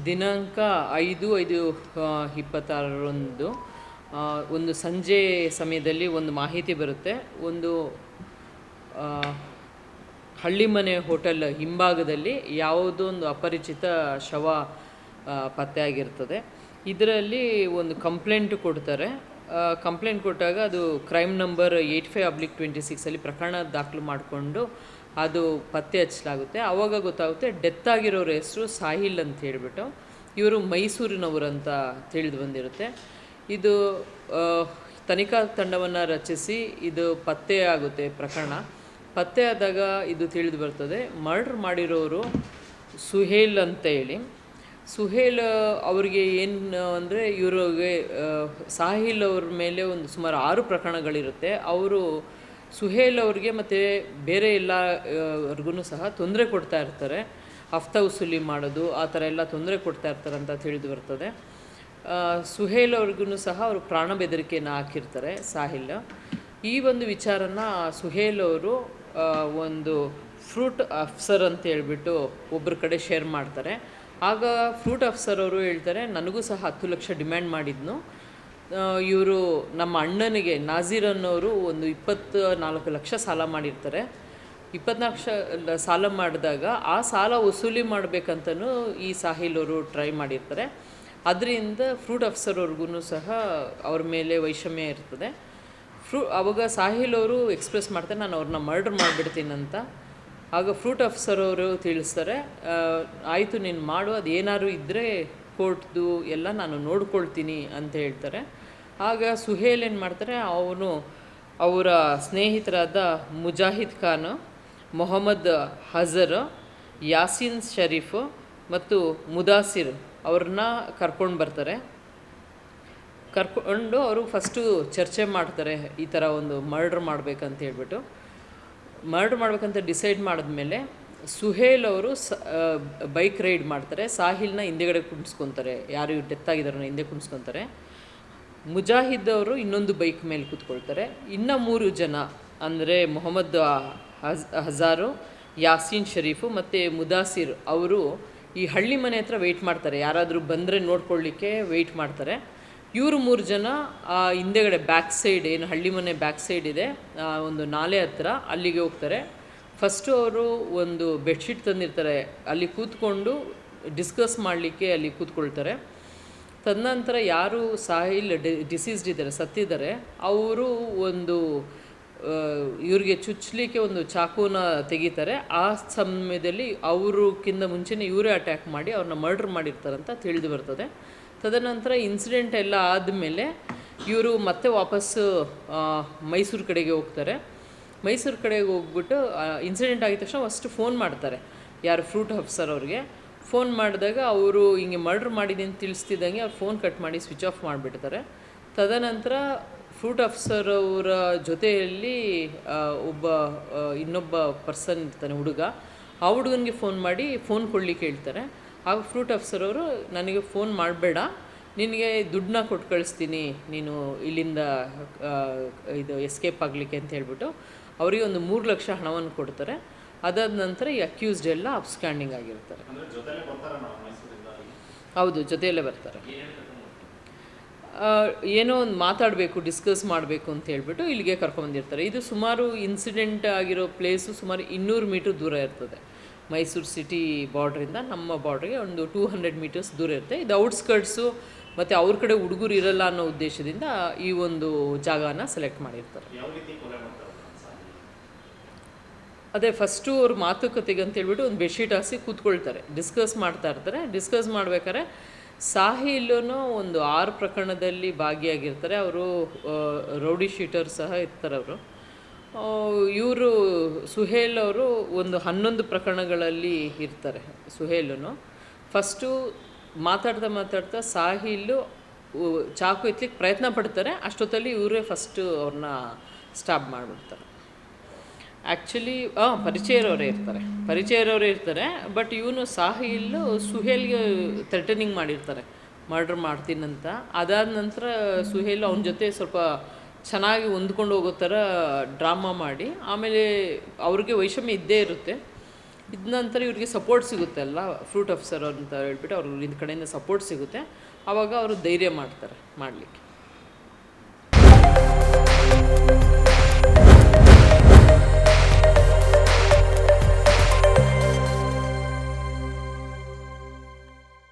ದಿನಾಂಕ 5/5/26ರಂದು ಒಂದು ಸಂಜೆ ಸಮಯದಲ್ಲಿ ಒಂದು ಮಾಹಿತಿ ಬರುತ್ತೆ. ಒಂದು ಆ, ಹಳ್ಳಿಮನೆ ಹೋಟೆಲ್ ಹಿಂಭಾಗದಲ್ಲಿ ಯಾವುದೋ ಒಂದು ಅಪರಿಚಿತ ಶವ ಪತ್ತೆಯಾಗಿರ್ತದೆ. ಇದರಲ್ಲಿ ಒಂದು ಕಂಪ್ಲೇಂಟ್ ಕೊಡ್ತಾರೆ. ಕಂಪ್ಲೇಂಟ್ ಕೊಟ್ಟಾಗ ಅದು ಕ್ರೈಮ್ ನಂಬರ್ 85/26 ಪ್ರಕರಣ ದಾಖಲು ಮಾಡಿಕೊಂಡು ಅದು ಪತ್ತೆ ಹಚ್ಚಲಾಗುತ್ತೆ. ಆವಾಗ ಗೊತ್ತಾಗುತ್ತೆ ಡೆತ್ ಆಗಿರೋರ ಹೆಸರು ಸಾಹಿಲ್ ಅಂತ ಹೇಳಿಬಿಟ್ಟು. ಇವರು ಮೈಸೂರಿನವರು ಅಂತ ತಿಳಿದು ಬಂದಿರುತ್ತೆ. ಇದು ತನಿಖಾ ತಂಡವನ್ನು ರಚಿಸಿ ಇದು ಪತ್ತೆ ಆಗುತ್ತೆ. ಪ್ರಕರಣ ಪತ್ತೆ ಆದಾಗ ಇದು ತಿಳಿದು ಬರ್ತದೆ ಮರ್ಡರ್ ಮಾಡಿರೋರು ಸುಹೇಲ್ ಅಂತ ಹೇಳಿ. ಸುಹೇಲ್ ಅವರಿಗೆ ಏನು ಅಂದರೆ ಇವ್ರಿಗೆ ಸಾಹಿಲ್ ಅವ್ರ ಮೇಲೆ ಒಂದು ಸುಮಾರು 6 ಪ್ರಕರಣಗಳಿರುತ್ತೆ. ಅವರು ಸುಹೇಲ್ ಅವ್ರಿಗೆ ಮತ್ತು ಬೇರೆ ಎಲ್ಲರಿಗೂ ಸಹ ತೊಂದರೆ ಕೊಡ್ತಾ ಇರ್ತಾರೆ. ಹಫ್ತಾ ವಸೂಲಿ ಮಾಡೋದು ಆ ಥರ ಎಲ್ಲ ತೊಂದರೆ ಕೊಡ್ತಾ ಇರ್ತಾರೆ ಅಂತ ತಿಳಿದು ಬರ್ತದೆ. ಸುಹೇಲ್ ಅವ್ರಿಗೂ ಸಹ ಅವರು ಪ್ರಾಣ ಬೆದರಿಕೆಯನ್ನು ಹಾಕಿರ್ತಾರೆ ಸಾಹಿಲ್. ಈ ಒಂದು ವಿಚಾರನ ಸುಹೇಲ್ ಅವರು ಒಂದು ಫ್ರೂಟ್ ಅಫ್ಸರ್ ಅಂತ ಹೇಳ್ಬಿಟ್ಟು ಒಬ್ಬರ ಕಡೆ ಶೇರ್ ಮಾಡ್ತಾರೆ. ಆಗ ಫ್ರೂಟ್ ಅಫ್ಸರ್ ಅವರು ಹೇಳ್ತಾರೆ ನನಗೂ ಸಹ 10 ಲಕ್ಷ ಡಿಮ್ಯಾಂಡ್ ಮಾಡಿದ್ನು. ಇವರು ನಮ್ಮ ಅಣ್ಣನಿಗೆ ನಾಜೀರ್ ಅನ್ನೋರು ಒಂದು 24 ಲಕ್ಷ ಸಾಲ ಮಾಡಿರ್ತಾರೆ. 24 ಲಕ್ಷ ಸಾಲ ಮಾಡಿದಾಗ ಆ ಸಾಲ ವಸೂಲಿ ಮಾಡಬೇಕಂತನೂ ಈ ಸಾಹಿಲ್ ಅವರು ಟ್ರೈ ಮಾಡಿರ್ತಾರೆ. ಅದರಿಂದ ಫ್ರೂಟ್ ಅಫ್ಸರ್ ಅವ್ರಿಗೂ ಸಹ ಅವ್ರ ಮೇಲೆ ವೈಷಮ್ಯ ಇರ್ತದೆ. ಆವಾಗ ಸಾಹಿಲ್ ಅವರು ಎಕ್ಸ್ಪ್ರೆಸ್ ಮಾಡ್ತಾರೆ ನಾನು ಅವ್ರನ್ನ ಮರ್ಡರ್ ಮಾಡಿಬಿಡ್ತೀನಂತ. ಆಗ ಫ್ರೂಟ್ ಅಫ್ಸರ್ ಅವರು ತಿಳಿಸ್ತಾರೆ ಆಯಿತು ನೀನು ಮಾಡು, ಅದು ಏನಾದ್ರು ಇದ್ದರೆ ಕೋರ್ಟ್ದು ಎಲ್ಲ ನಾನು ನೋಡ್ಕೊಳ್ತೀನಿ ಅಂತ ಹೇಳ್ತಾರೆ. ಆಗ ಸುಹೇಲ್ ಏನು ಮಾಡ್ತಾರೆ, ಅವನು ಅವರ ಸ್ನೇಹಿತರಾದ ಮುಜಾಹಿದ್ ಖಾನ್, ಮೊಹಮ್ಮದ್ ಹಜರ್, ಯಾಸೀನ್ ಶರೀಫ್ ಮತ್ತು ಮುದಾಸಿರ್ ಅವ್ರನ್ನ ಕರ್ಕೊಂಡು ಬರ್ತಾರೆ. ಕರ್ಕೊಂಡು ಅವರು ಫಸ್ಟು ಚರ್ಚೆ ಮಾಡ್ತಾರೆ ಈ ಥರ ಒಂದು ಮರ್ಡ್ರ್ ಮಾಡಬೇಕಂತ ಹೇಳ್ಬಿಟ್ಟು. ಮರ್ಡ್ರ್ ಮಾಡ್ಬೇಕಂತ ಡಿಸೈಡ್ ಮಾಡಿದ್ಮೇಲೆ ಸುಹೇಲ್ ಅವರು ಬೈಕ್ ರೈಡ್ ಮಾಡ್ತಾರೆ. ಸಾಹಿಲ್ನ ಹಿಂದೆಗಡೆ ಕುಣಿಸ್ಕೊತಾರೆ, ಯಾರು ಡೆತ್ ಆಗಿದಾರೋ ಹಿಂದೆ ಕುಣಿಸ್ಕೊತಾರೆ. ಮುಜಾಹಿದ್ ಅವರು ಇನ್ನೊಂದು ಬೈಕ್ ಮೇಲೆ ಕೂತ್ಕೊಳ್ತಾರೆ. ಇನ್ನು 3 ಜನ ಅಂದರೆ ಮೊಹಮ್ಮದ್ ಹಜಾರು, ಯಾಸೀನ್ ಶರೀಫು ಮತ್ತು ಮುದಾಸಿರ್ ಅವರು ಈ ಹಳ್ಳಿ ಮನೆ ಹತ್ರ ವೆಯ್ಟ್ ಮಾಡ್ತಾರೆ. ಯಾರಾದರೂ ಬಂದರೆ ನೋಡ್ಕೊಳ್ಳಿಕ್ಕೆ ವೆಯ್ಟ್ ಮಾಡ್ತಾರೆ. ಇವರು 3 ಜನ ಹಿಂದೆಗಡೆ ಬ್ಯಾಕ್ ಸೈಡ್, ಏನು ಹಳ್ಳಿ ಮನೆ ಬ್ಯಾಕ್ ಸೈಡ್ ಇದೆ ಒಂದು ನಾಲೆ ಹತ್ರ, ಅಲ್ಲಿಗೆ ಹೋಗ್ತಾರೆ. ಫಸ್ಟು ಅವರು ಒಂದು ಬೆಡ್ಶೀಟ್ ತಂದಿರ್ತಾರೆ, ಅಲ್ಲಿ ಕೂತ್ಕೊಂಡು ಡಿಸ್ಕಸ್ ಮಾಡಲಿಕ್ಕೆ ಅಲ್ಲಿ ಕೂತ್ಕೊಳ್ತಾರೆ. ತದನಂತರ ಯಾರು ಸಾಹಿಲ್ ಡಿಸೀಸ್ಡ್ ಇದ್ದಾರೆ, ಸತ್ತಿದ್ದಾರೆ, ಅವರು ಒಂದು ಇವ್ರಿಗೆ ಚುಚ್ಚಲಿಕ್ಕೆ ಒಂದು ಚಾಕುನ ತೆಗಿತಾರೆ. ಆ ಸಮಯದಲ್ಲಿ ಅವ್ರಿಗಿಂತ ಮುಂಚೆನೇ ಇವರೇ ಅಟ್ಯಾಕ್ ಮಾಡಿ ಅವ್ರನ್ನ ಮರ್ಡರ್ ಮಾಡಿರ್ತಾರಂತ ತಿಳಿದು ಬರ್ತದೆ. ತದನಂತರ ಇನ್ಸಿಡೆಂಟ್ ಎಲ್ಲ ಆದಮೇಲೆ ಇವರು ಮತ್ತೆ ವಾಪಸ್ಸು ಮೈಸೂರು ಕಡೆಗೆ ಹೋಗ್ತಾರೆ. ಮೈಸೂರು ಕಡೆಗೆ ಹೋಗ್ಬಿಟ್ಟು ಇನ್ಸಿಡೆಂಟ್ ಆಗಿದ ತಕ್ಷಣ ಫಸ್ಟ್ ಫೋನ್ ಮಾಡ್ತಾರೆ, ಯಾರು ಫ್ರೂಟ್ ಅಫ್ಸರ್ ಅವ್ರಿಗೆ. ಫೋನ್ ಮಾಡಿದಾಗ ಅವರು ಹಿಂಗೆ ಮರ್ಡ್ರ್ ಮಾಡಿದ್ದೀನಿ ಅಂತ ತಿಳಿಸ್ತಿದ್ದಂಗೆ ಅವ್ರು ಫೋನ್ ಕಟ್ ಮಾಡಿ ಸ್ವಿಚ್ ಆಫ್ ಮಾಡಿಬಿಡ್ತಾರೆ. ತದನಂತರ ಫ್ರೂಟ್ ಅಫ್ಸರ್ ಅವರ ಜೊತೆಯಲ್ಲಿ ಇನ್ನೊಬ್ಬ ಪರ್ಸನ್ ಇರ್ತಾನೆ, ಹುಡುಗ. ಆ ಹುಡುಗನಿಗೆ ಫೋನ್ ಮಾಡಿ ಫೋನ್ ಕೊಡಲಿಕ್ಕೆ ಹೇಳ್ತಾರೆ. ಆಗ ಫ್ರೂಟ್ ಅಫ್ಸರ್ ಅವರು ನನಗೆ ಫೋನ್ ಮಾಡಬೇಡ, ನಿನಗೆ ದುಡ್ಡನ್ನ ಕೊಟ್ಟು ಕಳಿಸ್ತೀನಿ ನೀನು ಇಲ್ಲಿಂದ ಇದು ಎಸ್ಕೇಪ್ ಆಗಲಿಕ್ಕೆ ಅಂತ ಹೇಳ್ಬಿಟ್ಟು ಅವರಿಗೆ ಒಂದು 3 ಲಕ್ಷ ಹಣವನ್ನು ಕೊಡ್ತಾರೆ. ಅದಾದ ನಂತರ ಈ ಅಕ್ಯೂಸ್ಡ್ ಎಲ್ಲ ಅಬ್ಸ್ಕ್ಯಾಂಡಿಂಗ್ ಆಗಿರ್ತಾರೆ. ಹೌದು, ಜೊತೆಯಲ್ಲೇ ಬರ್ತಾರೆ. ಏನೋ ಒಂದು ಮಾತಾಡಬೇಕು, ಡಿಸ್ಕಸ್ ಮಾಡಬೇಕು ಅಂತ ಹೇಳ್ಬಿಟ್ಟು ಇಲ್ಲಿಗೆ ಕರ್ಕೊಂಬಂದಿರ್ತಾರೆ. ಇದು ಸುಮಾರು ಇನ್ಸಿಡೆಂಟ್ ಆಗಿರೋ ಪ್ಲೇಸು ಸುಮಾರು 200 ಮೀಟ್ರ್ ದೂರ ಇರ್ತದೆ. ಮೈಸೂರು ಸಿಟಿ ಬಾರ್ಡ್ರಿಂದ ನಮ್ಮ ಬಾರ್ಡ್ರಿಗೆ ಒಂದು 200 ಮೀಟರ್ಸ್ ದೂರ ಇರುತ್ತೆ. ಇದು ಔಟ್ಸ್ಕರ್ಟ್ಸು ಮತ್ತು ಅವ್ರ ಕಡೆ ಹುಡುಗರು ಇರಲ್ಲ ಅನ್ನೋ ಉದ್ದೇಶದಿಂದ ಈ ಒಂದು ಜಾಗನ ಸೆಲೆಕ್ಟ್ ಮಾಡಿರ್ತಾರೆ. ಅದೇ ಫಸ್ಟು ಅವ್ರ ಮಾತುಕತೆಗೆ ಅಂತೇಳ್ಬಿಟ್ಟು ಒಂದು ಬೆಡ್ಶೀಟ್ ಹಾಸಿ ಕೂತ್ಕೊಳ್ತಾರೆ, ಡಿಸ್ಕಸ್ ಮಾಡ್ತಾ ಇರ್ತಾರೆ. ಡಿಸ್ಕಸ್ ಮಾಡ್ಬೇಕಾದ್ರೆ ಸಾಹಿಲ್ನು ಒಂದು 6 ಪ್ರಕರಣದಲ್ಲಿ ಭಾಗಿಯಾಗಿರ್ತಾರೆ. ಅವರು ರೌಡಿ ಶೀಟರ್ ಸಹ ಇರ್ತಾರೆ. ಅವರು ಇವರು ಸುಹೇಲ್ ಅವರು ಒಂದು 11 ಪ್ರಕರಣಗಳಲ್ಲಿ ಇರ್ತಾರೆ. ಸುಹೇಲನು ಫಸ್ಟು ಮಾತಾಡ್ತಾ ಸಾಹಿಲ್ ಚಾಕು ಎತ್ತಲಿಕ್ಕೆ ಪ್ರಯತ್ನ ಪಡ್ತಾರೆ. ಅಷ್ಟೊತ್ತಲ್ಲಿ ಇವರೇ ಫಸ್ಟು ಅವ್ರನ್ನ ಸ್ಟಾಪ್ ಮಾಡಿಬಿಡ್ತಾರೆ. ಆ್ಯಕ್ಚುಲಿ ಪರಿಚಯ ಇರೋರೇ ಇರ್ತಾರೆ. ಬಟ್ ಇವನು ಸಾಹಿಲ್ ಸುಹೇಲ್ಗೆ ಥ್ರೆಟನಿಂಗ್ ಮಾಡಿರ್ತಾರೆ, ಮರ್ಡರ್ ಮಾಡ್ತೀನಂತ. ಅದಾದ ನಂತರ ಸುಹೇಲ್ ಅವನ ಜೊತೆ ಸ್ವಲ್ಪ ಚೆನ್ನಾಗಿ ಹೊಂದ್ಕೊಂಡು ಹೋಗೋ ಥರ ಡ್ರಾಮಾ ಮಾಡಿ ಆಮೇಲೆ ಅವ್ರಿಗೆ ವೈಷಮ್ಯ ಇದ್ದೇ ಇರುತ್ತೆ. ಇದ ನಂತರ ಇವ್ರಿಗೆ ಸಪೋರ್ಟ್ ಸಿಗುತ್ತೆ ಅಲ್ಲ, ಫ್ರೂಟ್ ಆಫೀಸರ್ ಅಂತ ಹೇಳ್ಬಿಟ್ಟು ಅವ್ರಿಗೆ ಕಡೆಯಿಂದ ಸಪೋರ್ಟ್ ಸಿಗುತ್ತೆ. ಆವಾಗ ಅವರು ಧೈರ್ಯ ಮಾಡ್ತಾರೆ ಮಾಡಲಿಕ್ಕೆ.